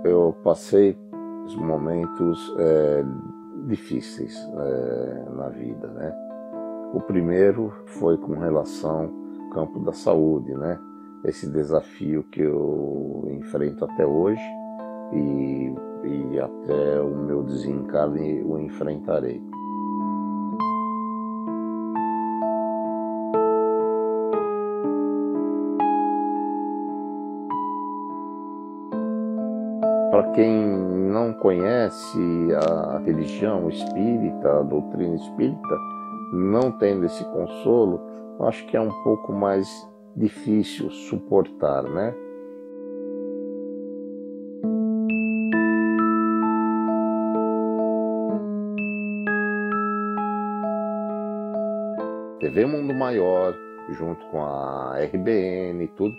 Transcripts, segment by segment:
Eu passei momentos difíceis na vida, né? O primeiro foi com relação ao campo da saúde, né? Esse desafio que eu enfrento até hoje e até o meu desencarne o enfrentarei. Para quem não conhece a religião espírita, a doutrina espírita, não tendo esse consolo, acho que é um pouco mais difícil suportar, né? TV Mundo Maior, junto com a RBN e tudo,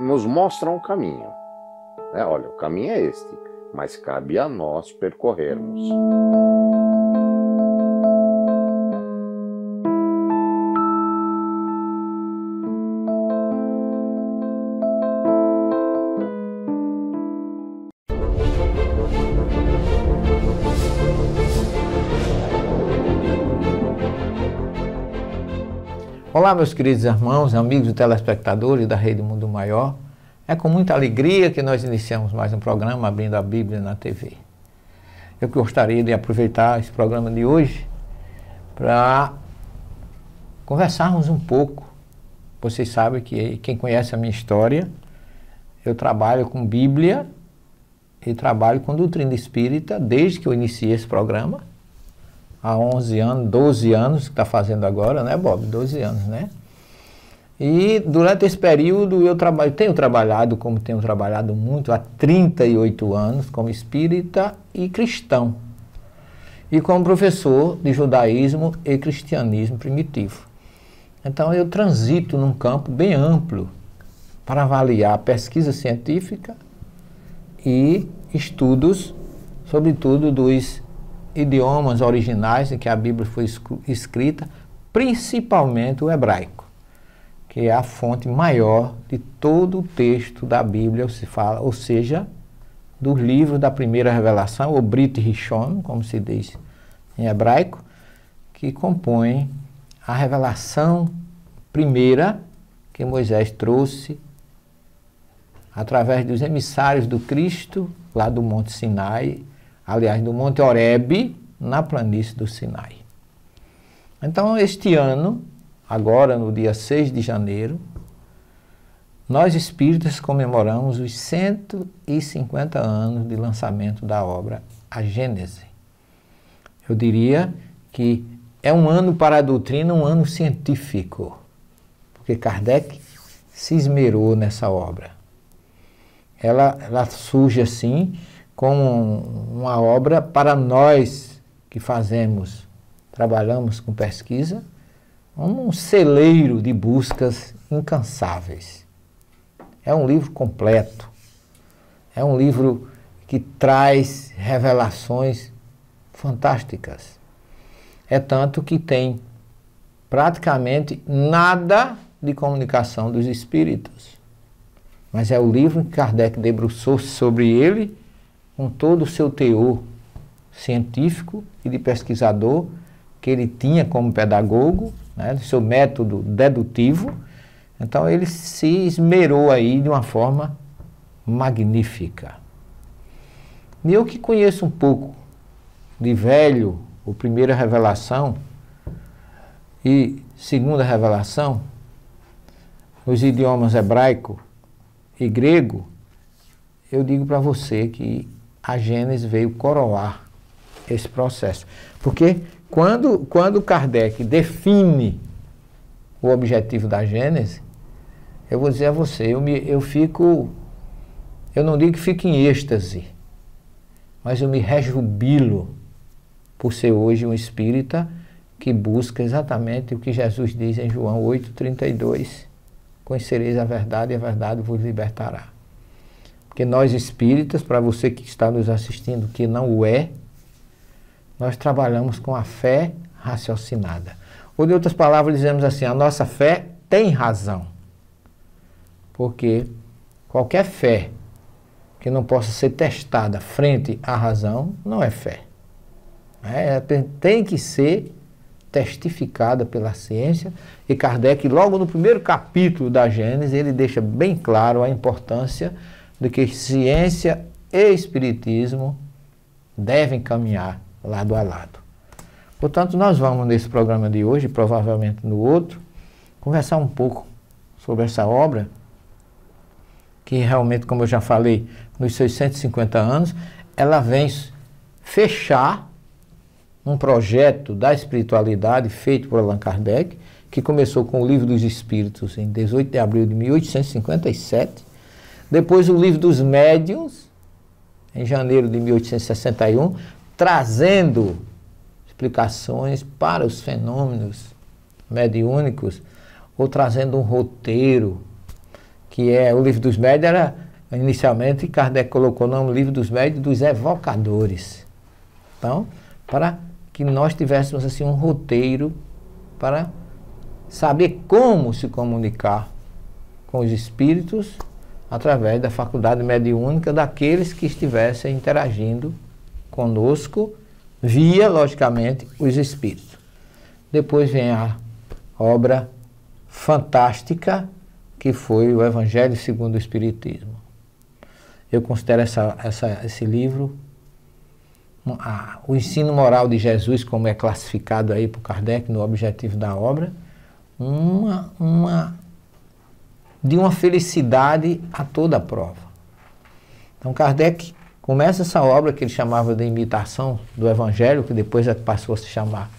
nos mostram o caminho. Olha, o caminho é este, mas cabe a nós percorrermos. Olá, meus queridos irmãos, amigos e telespectadores da Rede Mundo Maior. É com muita alegria que nós iniciamos mais um programa Abrindo a Bíblia na TV. Eu gostaria de aproveitar esse programa de hoje para conversarmos um pouco. Vocês sabem que quem conhece a minha história, eu trabalho com Bíblia e trabalho com doutrina espírita desde que eu iniciei esse programa. Há 11 anos, 12 anos que está fazendo agora, né, Bob? 12 anos, né? E durante esse período tenho trabalhado, como tenho trabalhado muito, há 38 anos, como espírita e cristão. E como professor de judaísmo e cristianismo primitivo. Então eu transito num campo bem amplo para avaliar pesquisa científica e estudos, sobretudo dos idiomas originais em que a Bíblia foi escrita, principalmente o hebraico, que é a fonte maior de todo o texto da Bíblia, ou seja, do livro da primeira revelação, o Brit Rishon, como se diz em hebraico, que compõe a revelação primeira que Moisés trouxe através dos emissários do Cristo, lá do Monte Sinai, aliás, do Monte Horebe, na planície do Sinai. Então, este ano, agora no dia 6 de janeiro, nós espíritas comemoramos os 150 anos de lançamento da obra A Gênese. Eu diria que é um ano para a doutrina, um ano científico, porque Kardec se esmerou nessa obra. Ela surge assim como uma obra para nós que trabalhamos com pesquisa, um celeiro de buscas incansáveis. É um livro completo, é um livro que traz revelações fantásticas. É tanto que tem praticamente nada de comunicação dos espíritos. Mas é o livro que Kardec debruçou-se sobre ele, com todo o seu teor científico e de pesquisador que ele tinha como pedagogo, né, do seu método dedutivo. Então ele se esmerou aí de uma forma magnífica. E eu que conheço um pouco de velho, a primeira revelação e segunda revelação, os idiomas hebraico e grego, eu digo para você que a Gênese veio coroar esse processo. Porque quando Kardec define o objetivo da Gênese, eu vou dizer a você, eu não digo que fico em êxtase, mas eu me rejubilo por ser hoje um espírita que busca exatamente o que Jesus diz em João 8,32. Conhecereis a verdade e a verdade vos libertará. Porque nós espíritas, para você que está nos assistindo que não o é, nós trabalhamos com a fé raciocinada. Ou de outras palavras dizemos assim, a nossa fé tem razão. porque qualquer fé que não possa ser testada frente à razão não é fé. Tem que ser testificada pela ciência, e Kardec, logo no primeiro capítulo da Gênesis, ele deixa bem claro a importância de que ciência e espiritismo devem caminhar lado a lado. Portanto, nós vamos nesse programa de hoje, provavelmente no outro, conversar um pouco sobre essa obra, que realmente, como eu já falei, nos seus 150 anos, ela vem fechar um projeto da espiritualidade feito por Allan Kardec, que começou com o Livro dos Espíritos em 18 de abril de 1857, depois o Livro dos Médiuns, em janeiro de 1861, trazendo explicações para os fenômenos mediúnicos, ou trazendo um roteiro, que é o Livro dos Médiuns, era, inicialmente, Kardec colocou o nome Livro dos Médiuns dos Evocadores. Então, para que nós tivéssemos assim um roteiro para saber como se comunicar com os espíritos através da faculdade mediúnica daqueles que estivessem interagindo conosco via, logicamente, os espíritos. Depois vem a obra fantástica que foi o Evangelho segundo o Espiritismo. Eu considero esse livro, o ensino moral de Jesus, como é classificado aí por Kardec no objetivo da obra, de uma felicidade a toda a prova. Então Kardec começa essa obra que ele chamava de imitação do Evangelho, que depois passou a se chamar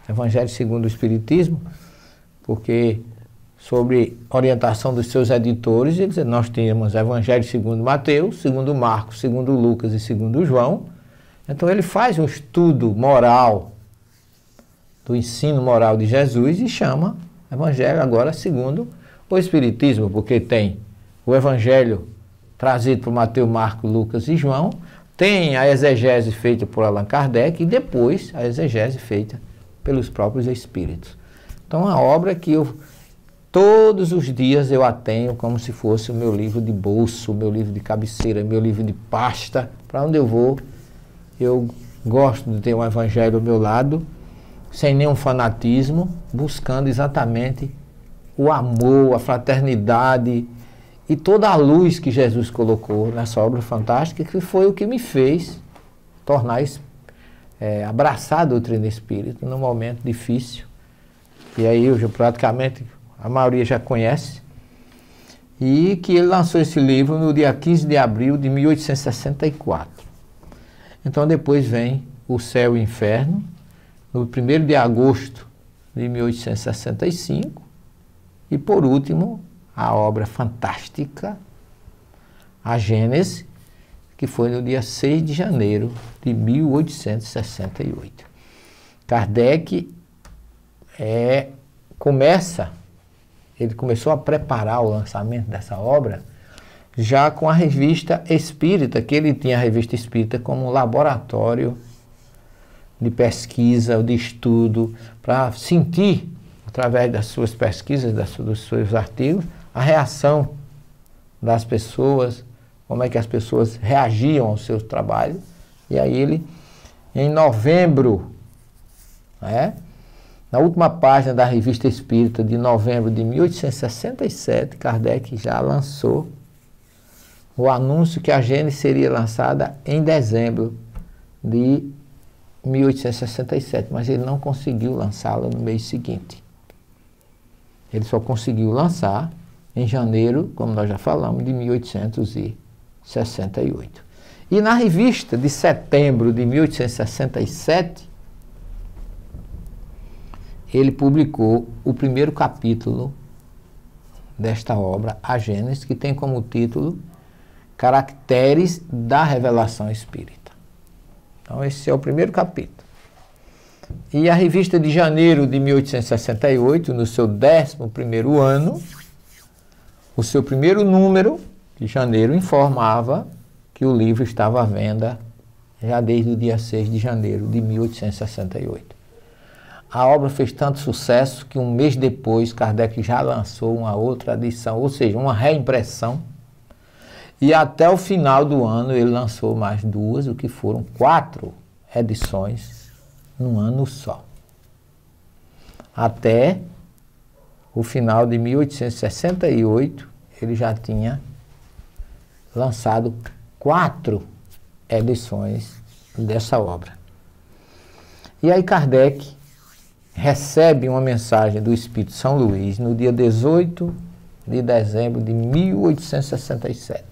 Evangelho segundo o Espiritismo, porque sobre orientação dos seus editores, nós tínhamos Evangelho segundo Mateus, segundo Marcos, segundo Lucas e segundo João. Então ele faz um estudo moral do ensino moral de Jesus e chama Evangelho agora segundo o Espiritismo, porque tem o Evangelho trazido por Mateus, Marcos, Lucas e João, tem a exegese feita por Allan Kardec e depois a exegese feita pelos próprios Espíritos. Então a obra que todos os dias eu a tenho como se fosse o meu livro de bolso, o meu livro de cabeceira, meu livro de pasta, para onde eu vou. Eu gosto de ter um Evangelho ao meu lado, sem nenhum fanatismo, buscando exatamente o amor, a fraternidade e toda a luz que Jesus colocou nessa obra fantástica, que foi o que me fez tornar abraçar a doutrina espírita num momento difícil. E aí eu praticamente, a maioria já conhece, e que ele lançou esse livro no dia 15 de abril de 1864. Então depois vem O Céu e o Inferno, no 1º de agosto de 1865, e por último, a obra fantástica, a Gênesis, que foi no dia 6 de janeiro de 1868. Kardec ele começou a preparar o lançamento dessa obra já com a revista Espírita, que ele tinha a revista Espírita como um laboratório de pesquisa, de estudo, para sentir, através das suas pesquisas, dos seus artigos, a reação das pessoas, como é que as pessoas reagiam ao seu trabalho. E aí ele, em novembro, na última página da Revista Espírita de novembro de 1867, Kardec já lançou o anúncio que a Gênesis seria lançada em dezembro de 1867, mas ele não conseguiu lançá-la no mês seguinte. Ele só conseguiu lançar em janeiro, como nós já falamos, de 1868. E na revista de setembro de 1867, ele publicou o primeiro capítulo desta obra, A Gênesis, que tem como título Caracteres da Revelação Espírita. Então esse é o primeiro capítulo. E a revista de janeiro de 1868, no seu 11º ano, o seu primeiro número de janeiro informava que o livro estava à venda já desde o dia 6 de janeiro de 1868. a obra fez tanto sucesso que um mês depois Kardec já lançou uma outra edição, ou seja, uma reimpressão. E até o final do ano ele lançou mais 2, o que foram 4 edições num ano só. Até o final de 1868, ele já tinha lançado 4 edições dessa obra. E aí Kardec recebe uma mensagem do Espírito São Luís no dia 18 de dezembro de 1867.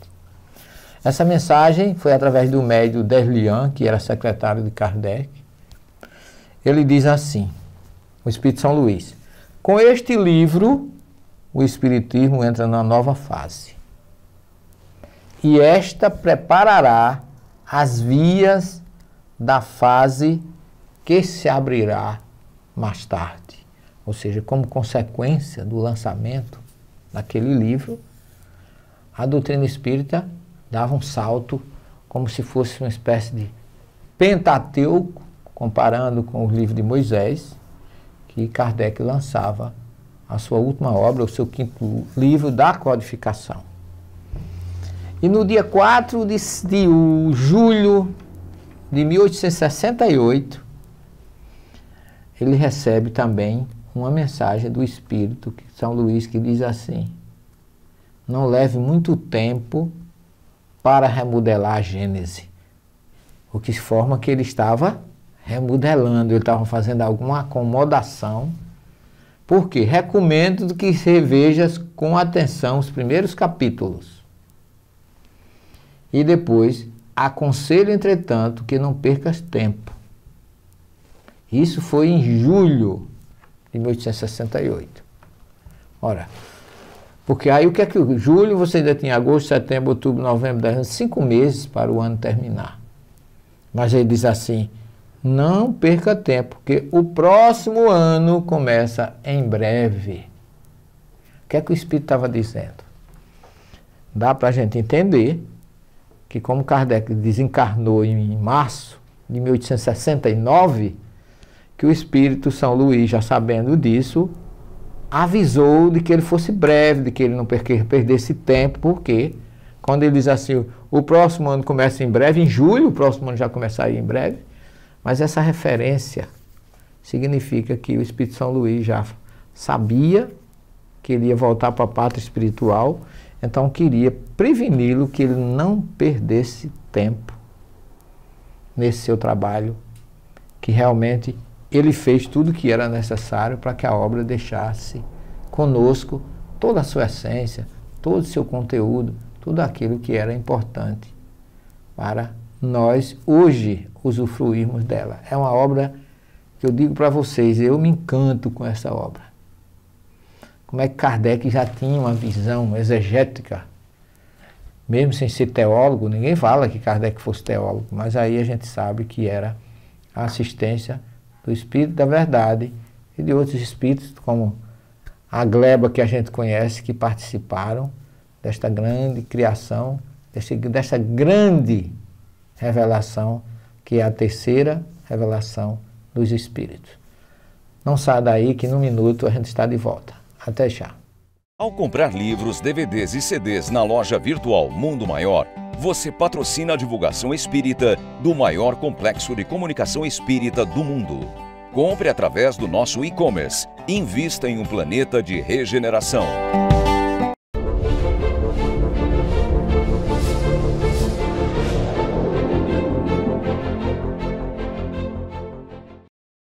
Essa mensagem foi através do médium Derlian, que era secretário de Kardec. Ele diz assim, o Espírito São Luís: com este livro, o Espiritismo entra na nova fase. E esta preparará as vias da fase que se abrirá mais tarde. Ou seja, como consequência do lançamento daquele livro, a doutrina espírita dava um salto como se fosse uma espécie de Pentateuco, comparando com o livro de Moisés, que Kardec lançava a sua última obra, o seu 5º livro da codificação. E no dia 4 de julho de 1868, ele recebe também uma mensagem do Espírito São Luís que diz assim: não leve muito tempo para remodelar a Gênese. O que forma que ele estava remodelando, ele estava fazendo alguma acomodação. Por quê? Recomendo que revejas com atenção os primeiros capítulos. E depois, aconselho, entretanto, que não percas tempo. Isso foi em julho de 1868. Ora, porque aí o que é que julho você ainda tinha agosto, setembro, outubro, novembro, dezembro, 5 meses para o ano terminar. Mas ele diz assim: não perca tempo, porque o próximo ano começa em breve. O que é que o Espírito estava dizendo? Dá para a gente entender que, como Kardec desencarnou em março de 1869, que o Espírito São Luís, já sabendo disso, avisou de que ele fosse breve, de que ele não perdesse tempo, porque quando ele diz assim, o próximo ano começa em breve, em julho, o próximo ano já começaria em breve, mas essa referência significa que o Espírito São Luís já sabia que ele ia voltar para a pátria espiritual, então queria preveni-lo que ele não perdesse tempo nesse seu trabalho, que realmente ele fez tudo o que era necessário para que a obra deixasse conosco toda a sua essência, todo o seu conteúdo, tudo aquilo que era importante para nós hoje usufruirmos dela. É uma obra que eu digo para vocês, eu me encanto com essa obra. Como é que Kardec já tinha uma visão exegética, mesmo sem ser teólogo, ninguém fala que Kardec fosse teólogo, mas aí a gente sabe que era a assistência do Espírito da Verdade e de outros espíritos, como a gleba que a gente conhece, que participaram desta grande criação, desta grande revelação, que é a terceira revelação dos Espíritos. Não saia daí que num minuto a gente está de volta. Até já. Ao comprar livros, DVDs e CDs na loja virtual Mundo Maior, você patrocina a divulgação espírita do maior complexo de comunicação espírita do mundo. Compre através do nosso e-commerce. Invista em um planeta de regeneração.